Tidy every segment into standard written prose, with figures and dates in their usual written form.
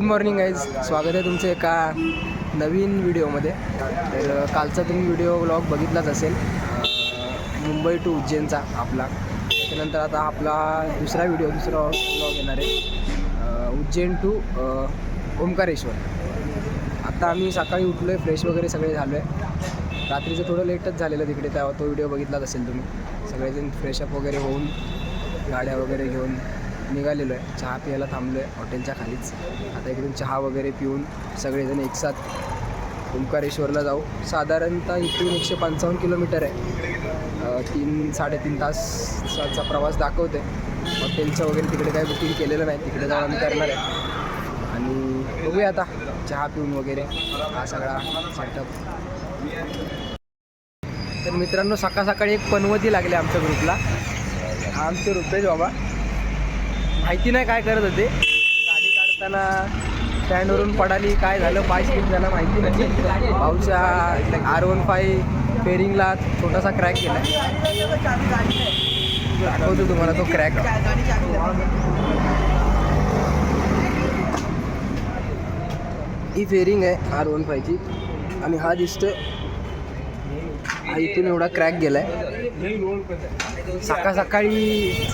Morning guys, स्वागत आहे तुमचं एका नवीन व्हिडिओमध्ये. तर कालचा तुम्ही व्लॉग बघितलाच असेल, मुंबई टू उज्जैनचा आपला. त्याच्यानंतर आता आपला दुसरा व्लॉग येणार आहे, उज्जैन टू ओंकारेश्वर. आता आम्ही सकाळी उठलो आहे, फ्रेश वगैरे सगळे झालो आहे. रात्रीचं थोडं लेटच झालेलं तिकडे, तेव्हा तो व्हिडिओ बघितलाच असेल तुम्ही. सगळेजण फ्रेशअप वगैरे होऊन गाड्या वगैरे घेऊन निघालेलो आहे. चहा प्यायला थांबलो आहे हॉटेलच्या खालीच. आता इकडून चहा वगैरे पिऊन सगळेजण एकसाथ ओंकारेश्वरला जाऊ. साधारणतः इथून 155 किलोमीटर आहे. 3-3.5 तासाचा प्रवास दाखवते. हॉटेलचं वगैरे तिकडे काही बुकिंग केलेलं नाही, तिकडे जाऊन आम्ही करणार आहे. आणि बघूया आता चहा पिऊन वगैरे हा सगळा सेटअप. तर मित्रांनो, सकाळी एक पनवती लागली आमच्या ग्रुपला. हा आमचे रुपेश बाबा, माहिती नाही काय करत होते. गाडी काढताना स्टँडवरून पडाली, काय झालं, पाय स्लिप झाला माहिती नाही. भाऊच्या R15 फेरिंगला छोटासा क्रॅक केला. दाखवतो तुम्हाला तो क्रॅक. ही फेरिंग आहे R15ची आणि हा दिसतोय हा इथून एवढा क्रॅक गेलाय. सकाळी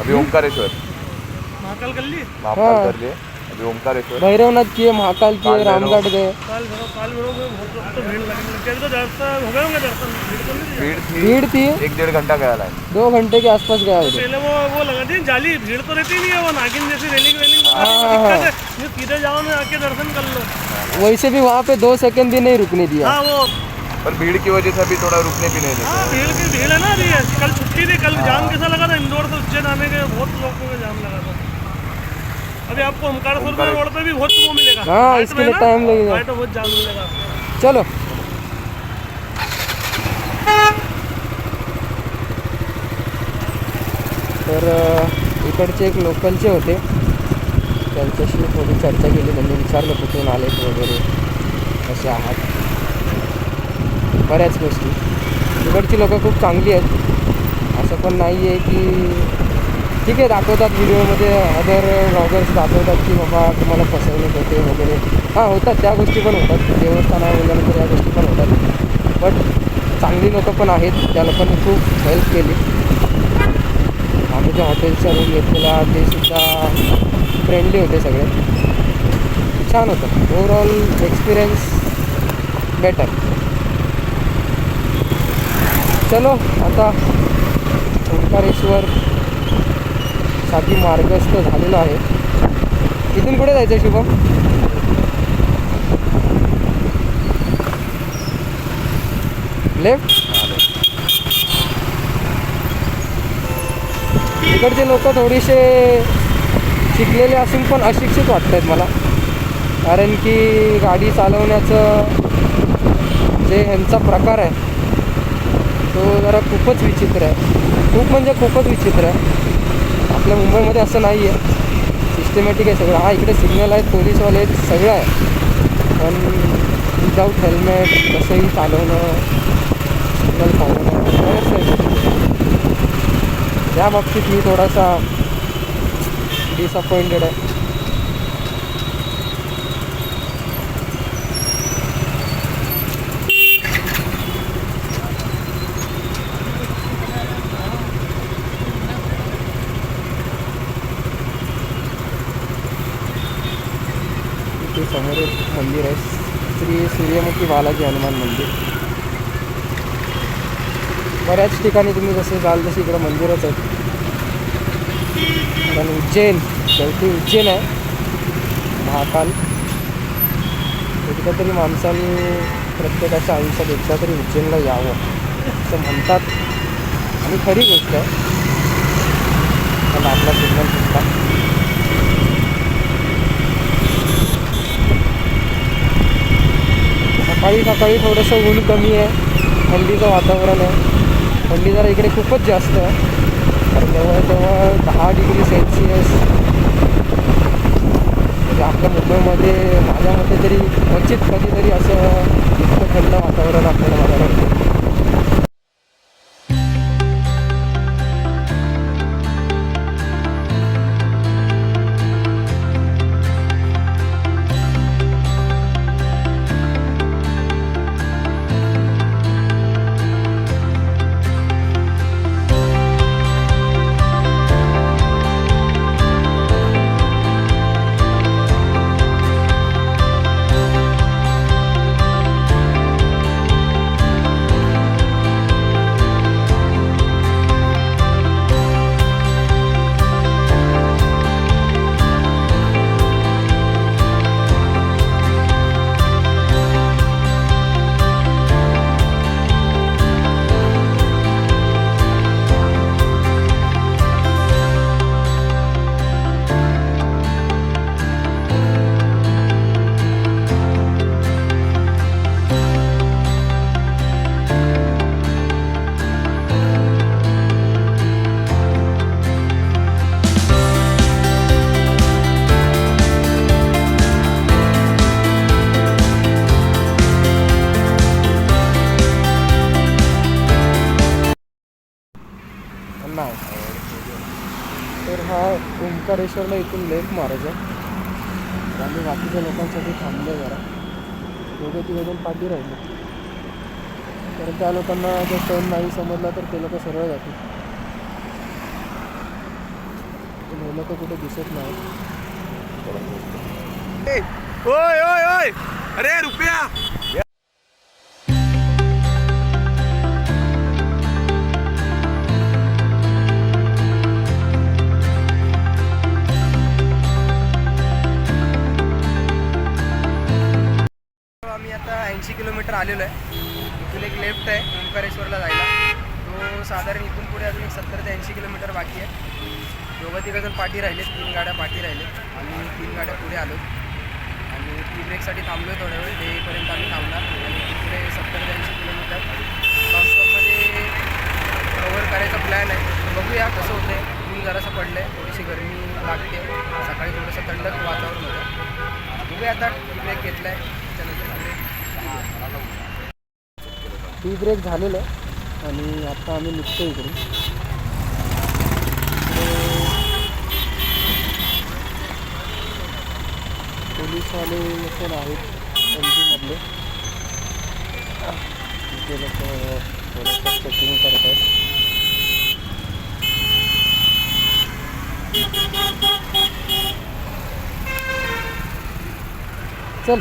अभी ओंकारेश्वर महाकाल कर लिए, अभी ओंकारेश्वर, भैरवनाथ किए, महाकाल किए, रामगढ़ गए. काल भैरव में बहुत तो भीड़ लगने लग गई. तो दर्शन हो गए होंगे, दर्शन भीड़ थी भीड़ थी. 1-1.5 घंटा गया लाइन. 2 घंटे के आसपास गया उधर. पहले वो लगा दी जाली. भीड़ तो रहती नहीं है, वो नागिन जैसी रेलिंग सीधे जाओ ना, आके दर्शन कर लो. वैसे भी वहाँ पे 2 सेकंड भी नहीं रुकने दिया. हाँ, वो पर भीड़ की वजह से अभी थोड़ा रुकने भी नहीं हाँ, देते. भीड़ है ना. अभी कल छुट्टी थी, कल जाम कैसा लगा था इंदौर से उज्जैन आने के, बहुत लोगों का जाम लगा था. अभी आपको ओंकारेश्वर रोड पे भी बहुत वो मिलेगा. हाँ, इसके लिए टाइम लगेगा. तो बहुत जाम मिलेगा. चलो. तर इकडचे एक लोकलचे होते, त्यांच्याशी थोडी चर्चा केली. त्यांनी विचारलं कुठून आलेत वगैरे, कसे आहात, बऱ्याच गोष्टी. इकडची लोकं खूप चांगली आहेत. असं पण नाही आहे की ठीक आहे, दाखवतात व्हिडिओमध्ये, अदर ब्लॉगर्स दाखवतात की बाबा तुम्हाला फसवणूक होते वगैरे. हां, होतात, त्या गोष्टी पण होतात. देवस्थानावर गेल्यानंतर या गोष्टी पण होतात. बट चांगली लोकं पण आहेत, त्या लोकांनी खूप हेल्प केली. आम्ही ज्या हॉटेलचा रूम घेतलेला ते सुद्धा फ्रेंडली होते सगळे. छान होतं. Overall experience better. चलो आता ओंकारेश्वर साठी मार्गस्थ झालेलो आहे. इथून कुठे जायचं शुभम? लेफ्ट. इकडचे लोक थोडेसे शिकलेले असून पण अशिक्षित वाटत आहेत मला, कारण की गाडी चालवण्याचं जे ह्यांचा प्रकार आहे तो जरा खूपच विचित्र आहे. खूप म्हणजे खूपच विचित्र आहे. आपल्या मुंबईमध्ये असं नाही आहे, सिस्टमॅटिक आहे सगळं. हा इकडे सिग्नल आहेत, पोलीसवाले आहेत, सगळं आहे, पण विदाऊट हेल्मेट कसंही चालवणं, सिग्नल पाळणं बरंच आहे. या बाबतीत मी थोडासा डिसअपॉइंटेड आहे. इथे समोर एक मंदिर आहे, श्री सूर्यमुखी बालाजी हनुमान मंदिर. बऱ्याच ठिकाणी तुम्ही जसे जाल तसे इकडं मंदिरच आहेत. कारण उज्जैन शेवटी उज्जैन आहे, महाकाल. एकदा तरी माणसाने प्रत्येकाच्या आयुष्यात एकदा तरी उज्जैनला यावं असं म्हणतात, आणि खरी गोष्ट आहे. मला आपला सिग्नल सुटला. सकाळी सकाळी थोडंसं ऊन कमी आहे, थंडीचं वातावरण आहे. थंडी जरा इकडे खूपच जास्त आहे, जवळजवळ 10 डिग्री सेल्सिअस. म्हणजे आपल्या मुंबईमध्ये माझ्या मते तरी क्वचित कधीतरी असं इतकं थंड वातावरण आपल्याला बघायला मिळतं. नाही तर हा ओंकारेश्वरला इथून लेफ्ट मारायचा आणि बाकीच्या लोकांसाठी थांबलं जरा. दोघे तिघे पाठी राहिले, कारण त्या लोकांना जर टर्न नाही समजला तर ते लोक सरळ जातील. हे लोक कुठे दिसत नाही. ओय ओय ओय, अरे रुपया. आम्ही आता 80 किलोमीटर आलेलो आहे. इथून एक लेफ्ट आहे ओंकारेश्वरला जायला. तो साधारण इथून पुढे अजून एक 70 ते 80 किलोमीटर बाकी आहे. दोघं तिघंजण पाठी राहिलेत, 3 गाड्या पाठी राहिलेत आणि 3 गाड्या पुढे आलो आणि टी ब्रेकसाठी थांबलो थोड्या वेळ. तेपर्यंत आम्ही थांबणार आणि तिकडे 70 ते 80 किलोमीटर नॉनस्टॉपमध्ये कव्हर करायचा प्लॅन आहे. बघूया कसं होतं आहे. ऊन जरासं पडलं आहे, थोडीशी गरमी लागते, सकाळी थोडंसं थंड वातावरण होतं. बघूया आता टी ब्रेक घेतला आहे, टी ब्रेक झालेलं आहे आणि आता आम्ही निघतो इकडून. पोलीसवाले पण आहेत एमपीमधले, ते लोक थोडंसं चेकिंग करत आहेत. चल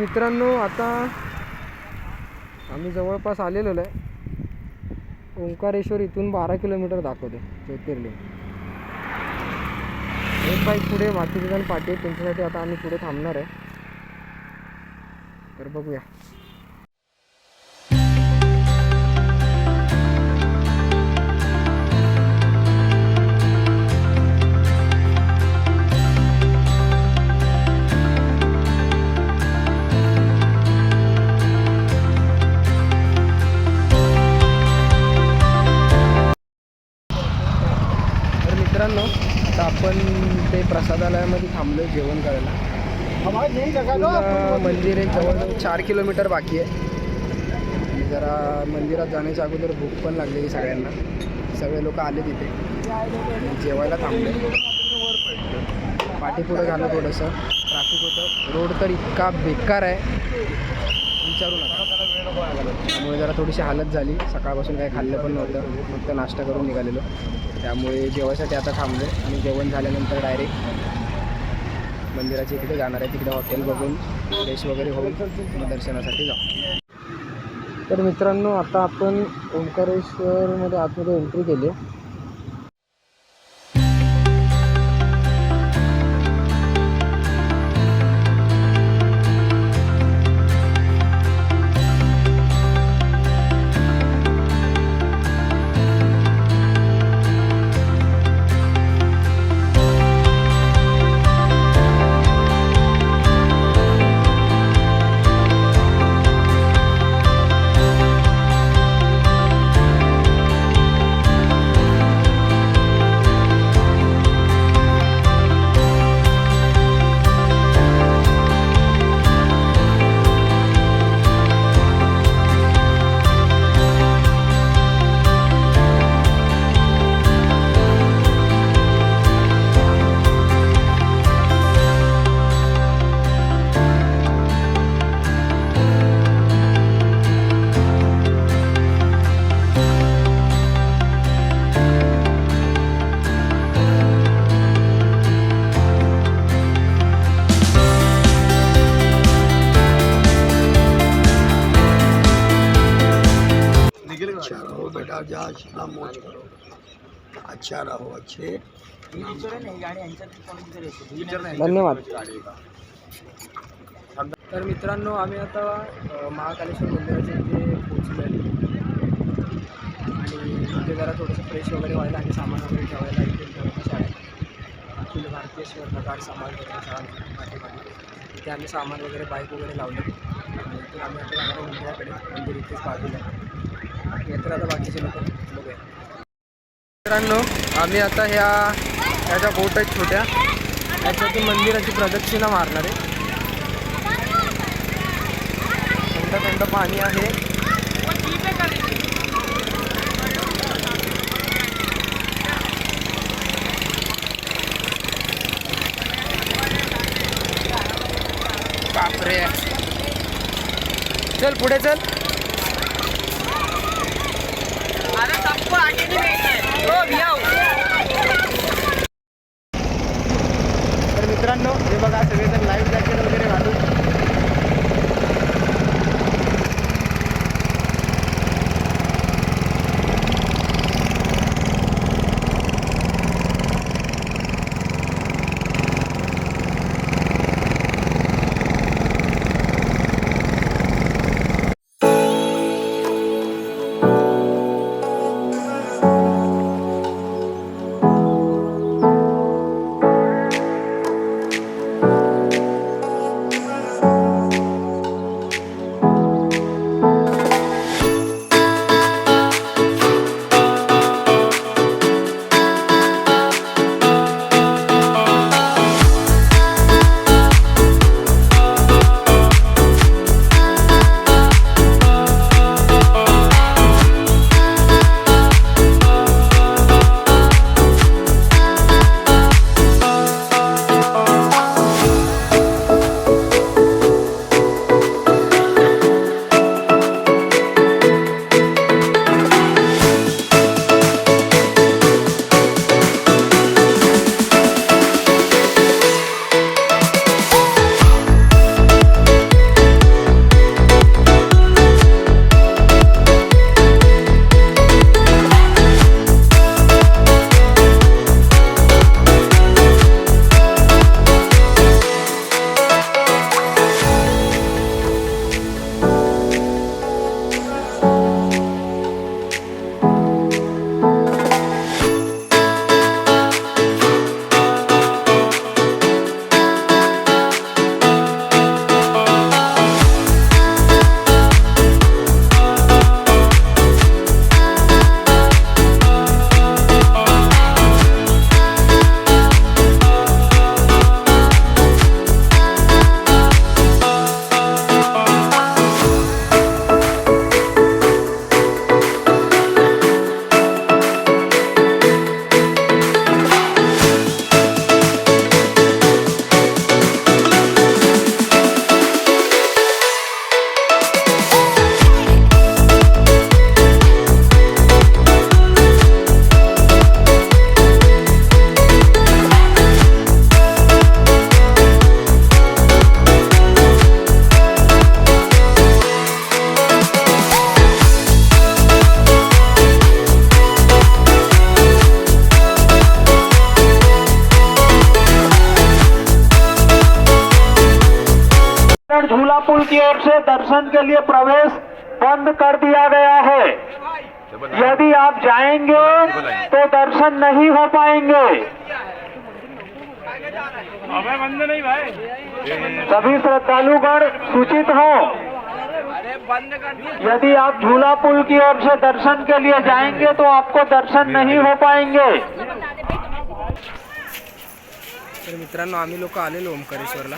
मित्रांनो आता आम्ही जवळपास आलेलो आहे. ओंकारेश्वर इथून 12 किलोमीटर दाखवते ज्योतिर्लिंग. एक बाईक पुढे मातीचे जण पाठी आहे, त्यांच्यासाठी आता आम्ही पुढे थांबणार आहे. तर बघूया. मित्रांनो आता आपण ते प्रसादालयामध्ये थांबलो जेवण करायला. मंदिर एक जवळजवळ 4 किलोमीटर बाकी आहे. आणि जरा मंदिरात जाण्याच्या अगोदर भूक पण लागलेली सगळ्यांना. सगळे लोक आले तिथे जेवायला थांबले. पाठीपुढं झालं थोडंसं ट्रॅफिक होतं. रोड तर इतका बेकार आहे विचारू नका. त्यामुळे जरा थोडीशी हालत झाली. सकाळपासून काही खाल्लं पण नव्हतं, फक्त नाश्ता करून निघालेलो. त्यामुळे जेवायसाठी आता थांबलो आणि जेवण झाल्यानंतर डायरेक्ट मंदिराच्या इकडे जाणार आहे. तिकडे हॉटेल बघून फ्रेश वगैरे होऊन मग दर्शनासाठी जाऊ. तर मित्रांनो आता आपण ओंकारेश्वरमध्ये आतमध्ये एंट्री केली. अच्छा रहो बेटा, जा ना मौज करो, अच्छा रहो, अच्छे. धन्यवाद. तर मित्रांनो आम्ही आता महाकालेश्वर मंदिराच्या इथे पोहोचलो आहे आणि इथे जरा थोडंसं फ्रेश वगैरे व्हायला आणि सामान वगैरे ठेवायला इथे धर्मशाळा आहे. अखिल भारतीय स्वर्णकार सामान धर्मशाळा पाठीमागे. इथे आम्ही सामान वगैरे बाईक वगैरे लावले आणि इथे आम्ही आता जाणार मंदिराकडे. मंदिर इथेच बाजूला आहे. तर आता बाकीचे लोक बघूया. मित्रांनो आम्ही आता ह्या ज्या बोट आहेत छोट्या त्याच्यातून मंदिराची प्रदक्षिणा मारणार आहे. थंड थंड पाणी आहे. बापरे, चल पुढे चल. तर मित्रांनो हे बघा सगळेजण लाईव्ह जॅकेट वगैरे घालून की ओर से दर्शन के लिए प्रवेश बंद कर दिया गया है। यदि आप जाएंगे तो दर्शन नहीं हो पाएंगे। बंद नहीं भाई, सभी श्रद्धालुगण सूचित हो। यदि आप झूला पुल की ओर से दर्शन के लिए जाएंगे तो आपको दर्शन नहीं हो पाएंगे। तर मित्रांनो, आम्ही लोक आलेलो ओंकारेश्वरला,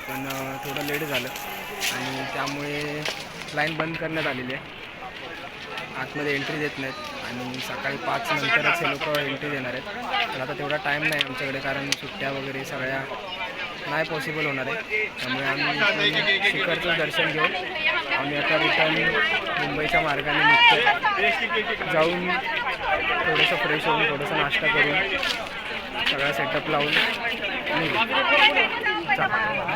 पण थोडं लेट झालं आणि त्यामुळे लाईन बंद करण्यात आलेली आहे. आतमध्ये एंट्री देत नाहीत आणि सकाळी 5 नंतरच हे लोक एंट्री देणार आहेत. तर आता तेवढा टाईम नाही आमच्याकडे, कारण सुट्ट्या वगैरे सगळ्या नाही पॉसिबल होणार आहे. त्यामुळे आम्ही शिखरचं दर्शन घेऊन आम्ही आता रिटर्न मुंबईच्या मार्गाने निघतो. जाऊन थोडंसं फ्रेश होऊन थोडंसं नाश्ता करून सगळा सेटअप लावून निघू. चला.